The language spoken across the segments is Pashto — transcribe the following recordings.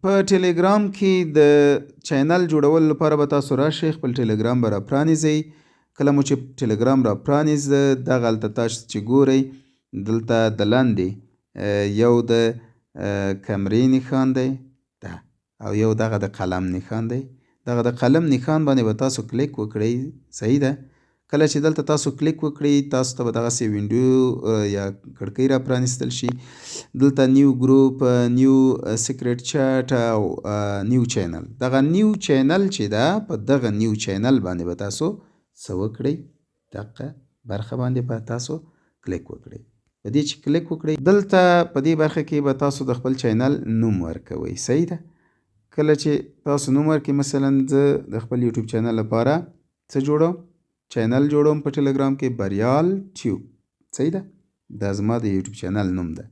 په ټلګرام کې د چینل جوړولو لپاره به تاسو راشئ، خپل ټلګرام به را پرانیزئ. کله مو چې ټلګرام را پرانیزه دغه هلته تاسو چې ګورئ دلته د لاندې یو د کمرې نښان دی ده او یو دغه د قلم نښان دی. دغه د قلم نښان باندې به تاسو کلیک وکړئ. صحیح ده. کله چې دلته تاسو کلیک وکړئ تاسو ته به دغسې وینډو یا کړکۍ را پرانیستل شي. دلته نیو ګروپ، نیو سیکرټ چټ او نیو چینل. دغه نیو چینل چې ده په دغه نیو چینل باندې به تاسو څه وکړئ، دغه برخه باندې به تاسو کلیک وکړئ. په دې چې کلیک وکړئ دلته په دې برخه کې به تاسو د خپل چینل نوم ورکوئ. صحیح ده. کله چې تاسو نوم ورکړئ، مثلا زه د خپل یوټیوب چینل لپاره څه جوړوم، چینل جوړوم په ټلګرام کې، بریال ټیوب. صحیح ده. دا زما د یوټیوب چینل نوم ده.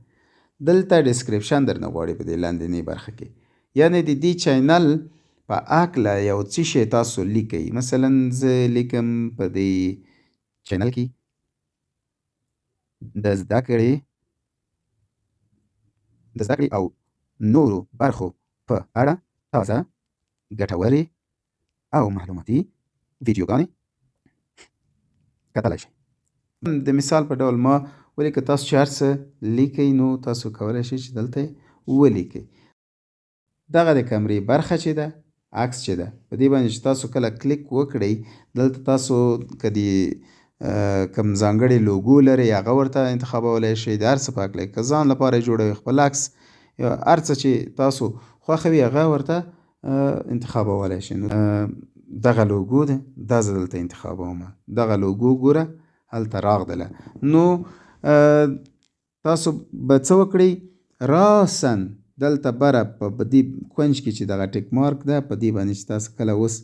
دلته ډسکریپشن درنه غواړي په دې لاندنۍ برخه کې، یعنی د دې چینل په هکله یو څه شی تاسو لیکئ. مثلا زه لیکم په دې چینل کې د زده کړې او نورو برخو په اړه تازه، ګټورې او معلوماتي ویډیوګانې کتلی شئ. د مثال په ډول ما ولیکه. تاسو چې هر څه لیکئ نو تاسو کولی شئ چې دلته ولیکئ. دغه د کمرې برخه چې ده، عکس چې ده، په دې باندې چې تاسو کله کلیک وکړئ دلته تاسو که د کوم ځانګړي لوګو لرئ هغه ورته انتخابولی شئ. د هر څه په هکله که ځان لپاره یې جوړوئ، خپل عکس، هر څه چې تاسو خوښوي هغه ورته انتخابولی شئ. نو دغه لوګو ده، دا زه دلته انتخابوم. دغه لوګو ګوره هلته راغله. نو تاسو به څه وکړئ، راسن دلته بره په دې کونج کې چې دغه ټیک مارک ده په دې باندې چې تاسو کله اوس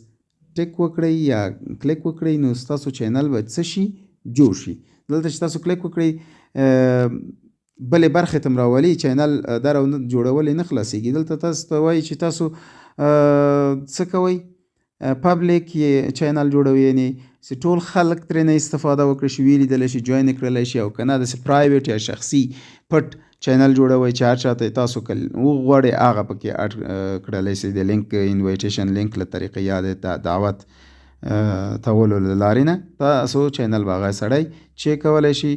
ټیک وکړئ یا کلیک وکړئ نو ستاسو چینل به څه شي، جوړ شي. دلته چې تاسو کلیک وکړئ بلې برخې ته م راولي، چینل در او جوړول نه خلاصېږي. دلته تاسو ته وایي چې تاسو څه کوئ، پبلیک چینل جوړوي، یعنی چې ټول خلک ترېنه استفاده وکړي شي، ویې لیدلی شي، جوین یې کړلی شي. او که نه داسې پرایویټ یا شخصي پټ چینل جوړوئ چې هر چاته تاسو وغواړئ هغه پکې اډ کړلی شئ د لینک انویټیشن لینک له طریقې یا د دعوت تولو له لارې نه تاسو چینل به هغه سړی چې کولی شي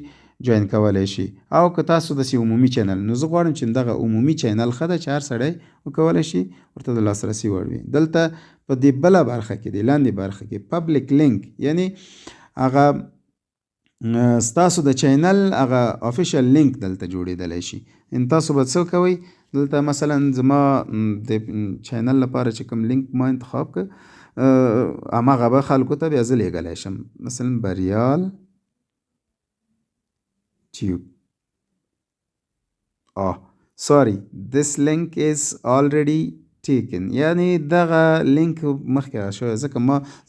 جوین کولی شي. او که تاسو داسې عمومي چینل، نو زه غواړم چې دغه عمومي چینل ښه ده چې هر سړی وکولی شي ورته د لاسرسي وړ وي. دلته په دې بله برخه کې، د لاندې برخه کې پبلیک لینک، یعنی هغه ستاسو د چینل هغه افیشل لینک دلته جوړېدلی شي. ان تاسو به څه کوئ، دلته مثلا زما د چینل لپاره چې کوم لینک ما انتخاب کړ هماغه به خلکو ته بیا زه لیږلی شم. مثلا بریال tube. Sorry, this link is already taken. یعنی دغه لینک مخکې شوی، ځکه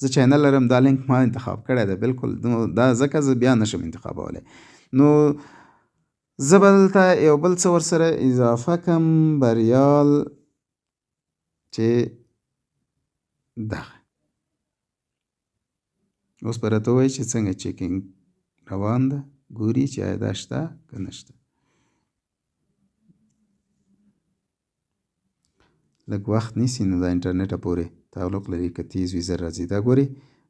زه چینل لرم، دا لینک ما انتخاب کړی ده. بالکل دا ځکه زه بیا نشم انتخابولی. نو زه به دلته یو بل څه ورسره اضافه کړم، بریال چې دغه اوس به راته ووایي چې څنګه چیکینګ روان ده، ګوري چې آیا دا شته که نشته. لږ وخت نیسي نو دا انټرنیټه پورې تعلق لري، که تیز وي زر راځي. دا ګوري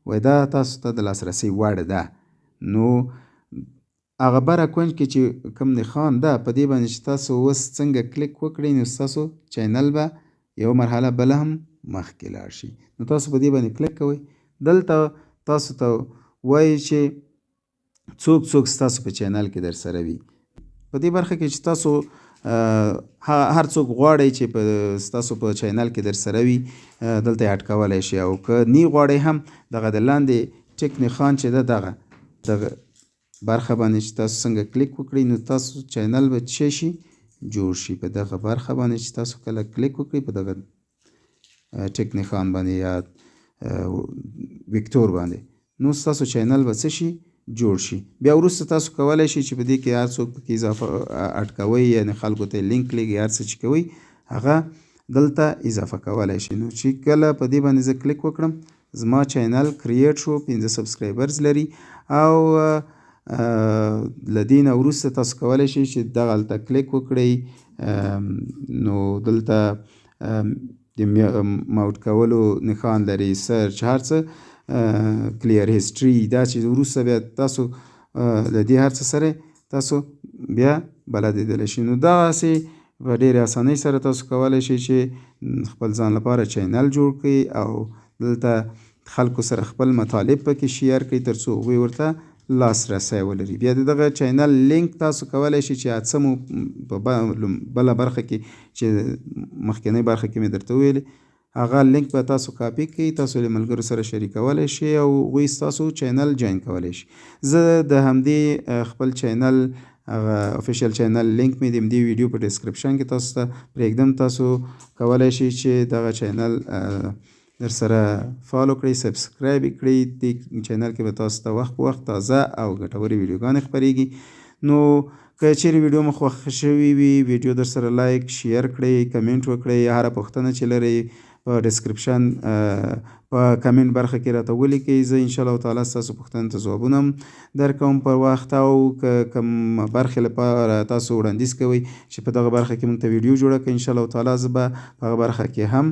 وایي دا تاسو ته د لاسرسي وړ ده. نو هغه بره کونج کې چې کوم نښان ده په دې باندې چې تاسو اوس څنګه کلیک وکړئ نو ستاسو چینل به یو مرحله بله هم مخکې لاړ شي. نو تاسو په دې باندې کلیک کوئ. دلته تاسو ته وایي چې څوک ستاسو په چینل کې در سره وي. په دې برخه کې چې تاسو هر څوک غواړئ چې ستاسو په چینل کې در سره وي دلته یې اډ کولی شي. او که نی غواړئ هم دغه د لاندې ټیک نښان چې ده دغه برخه باندې چې تاسو څنګه کلیک وکړئ نو تاسو چینل به څه شي، جوړ شي. په دغه برخه باندې چې تاسو کله کلیک وکړئ په دغه ټیک نښان باندې یا ویکتور باندې نو ستاسو چینل به څه شي، جوړ شي. بیا وروسته تاسو کولی شئ چې په دې کې هر څوک پکې اضافه اډ کوئ، یعنې خلکو ته لینک لیږئ، هر څه چې کوئ هغه دلته اضافه کولی شئ. نو چې کله په دې باندې زه کلیک وکړم زما چینل کریټ شو، 15 سبسکرایبرز لري. او له دې نه وروسته تاسو کولی شئ چې دغه هلته کلیک وکړئ. نو دلته د ماوټ کولو نښان لري، سرچ، هر څه کلیر هیسټري، دا چې وروسته بیا تاسو د دې هر څه سره تاسو بیا بلدېدلی شئ. نو دغسې په ډېرې اسانۍ سره تاسو کولی شئ چې خپل ځان لپاره چینل جوړ کړئ او دلته خلکو سره خپل مطالب پکې شیر کړئ تر څو هغوی ورته لاسرسی ولري. بیا د دغه چینل لینک تاسو کولی شئ چې څه مو په بله برخه کې چې مخکینۍ برخه کې مې درته ویلې هغه لینک به تاسو کاپي کړئ، تاسو له ملګرو سره شریکولی شئ او هغوی ستاسو چینل جوین کولی شي. زه د همدې خپل چینل هغه افیشیل چینل لینک مې د همدې ویډیو په ډسکرپشن کې تاسو ته پرېږدم. تاسو کولی شئ چې دغه چینل در سره فالو کړئ، سبسکرایب یې کړئ. دې چینل کې به تاسو ته وخت په وخت تازه او ګټورې ویډیوګانې خپرېږي. نو که چیرې ویډیو مو خوښ شوي وي ویډیو در سره لایک، شیر کړئ، کمنټ وکړئ. هره پوښتنه چې لرئ په ډسکرپشن په کمنټ برخه کې راته ولیکئ. زه انشاءالله تعالی ستاسو پوښتنو ته ځوابونه هم درکوم پر وخت. او که کوم برخې لپاره تاسو وړاندیز کوئ چې په دغه برخه کې موږ ته ویډیو جوړه کړئ، انشاءالله تعالی زه به په هغه برخه کې هم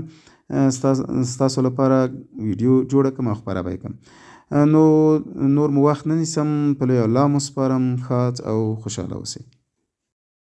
ستاسو لپاره ویډیو جوړه کړم او خپره به یې کړم. نو نور مو وخت نه نیسم، په لوی الله مو سپارم. ښاد او خوشحاله اوسئ.